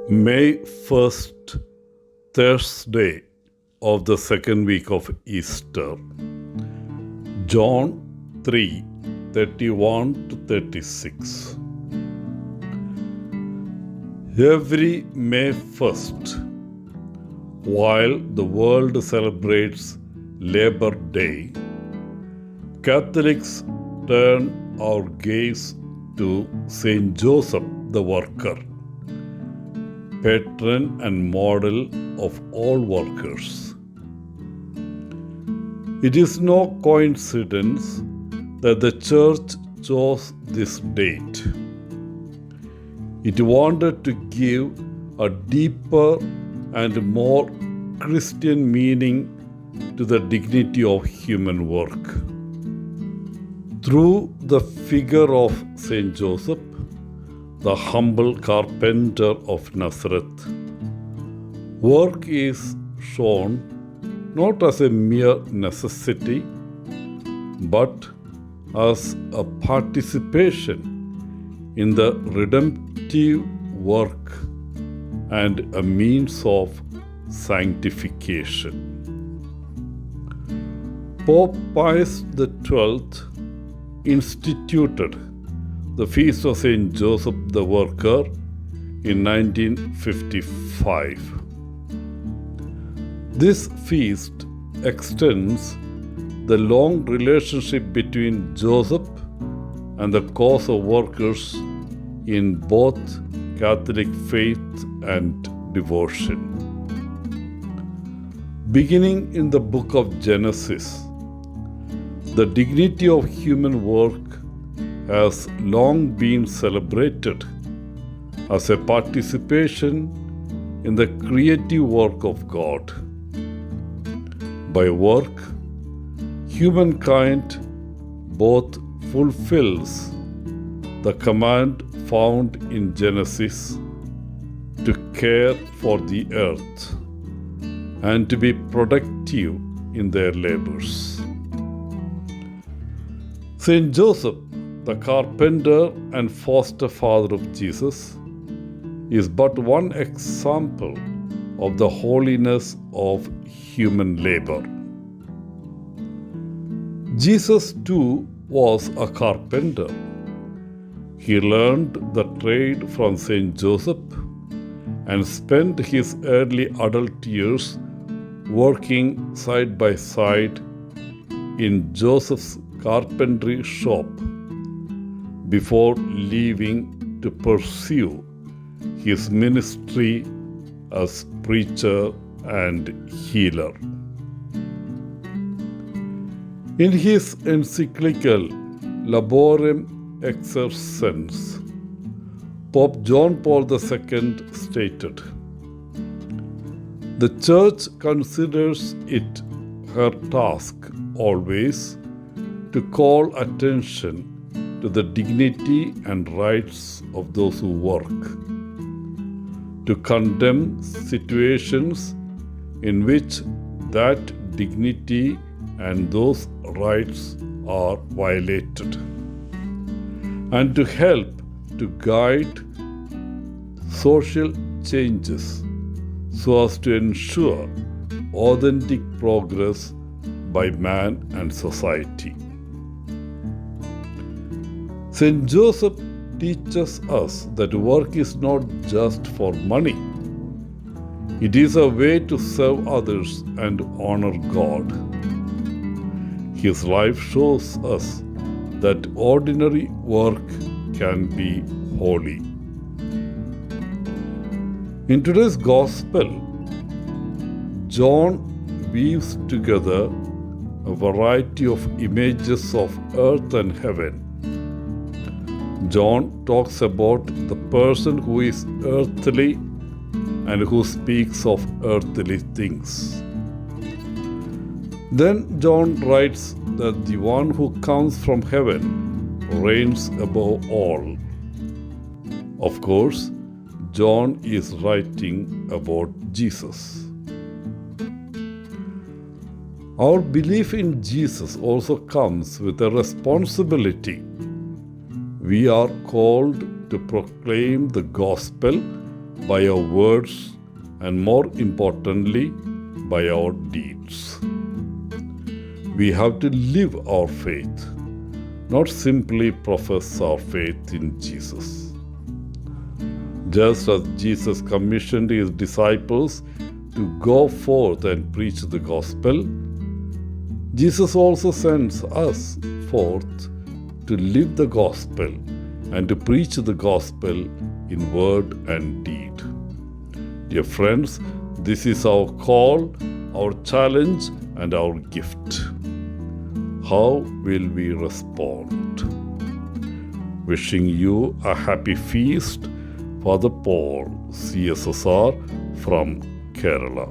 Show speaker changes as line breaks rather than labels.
May 1st, Thursday of the second week of Easter. John 3:31 to 36. Every May 1st, while the world celebrates Labor Day, Catholics turn our gaze to Saint Joseph the Worker, patron and model of all workers. It is no coincidence that the Church chose this date. It wanted to give a deeper and more Christian meaning to the dignity of human work. Through the figure of Saint Joseph, the humble carpenter of Nazareth, work is shown not as a mere necessity, but as a participation in the redemptive work and a means of sanctification. Pope Pius XII instituted the Feast of Saint Joseph the Worker in 1955. This feast extends the long relationship between Joseph and the cause of workers in both Catholic faith and devotion. Beginning in the book of Genesis, the dignity of human work has long been celebrated as a participation in the creative work of God. By work, humankind both fulfills the command found in Genesis to care for the earth and to be productive in their labors. Saint Joseph, the carpenter and foster father of Jesus, is but one example of the holiness of human labor. Jesus too was a carpenter. He learned the trade from Saint Joseph and spent his early adult years working side by side in Joseph's carpentry shop before leaving to pursue his ministry as preacher and healer. In his encyclical Laborem Exercens, Pope John Paul II stated, "The Church considers it her task always to call attention to the dignity and rights of those who work, to condemn situations in which that dignity and those rights are violated, and to help to guide social changes so as to ensure authentic progress by man and society." Saint Joseph teaches us that work is not just for money. It is a way to serve others and honor God. His life shows us that ordinary work can be holy. In today's Gospel, John weaves together a variety of images of earth and heaven. John talks about the person who is earthly and who speaks of earthly things. Then John writes that the one who comes from heaven reigns above all. Of course, John is writing about Jesus. Our belief in Jesus also comes with a responsibility. We are called to proclaim the gospel by our words, and more importantly, by our deeds. We have to live our faith, not simply profess our faith in Jesus. Just as Jesus commissioned his disciples to go forth and preach the gospel, Jesus also sends us forth to live the gospel and to preach the gospel in word and deed. Dear friends, this is our call, our challenge, and our gift. How will we respond? Wishing you a happy feast, Father Paul, CSSR from Kerala.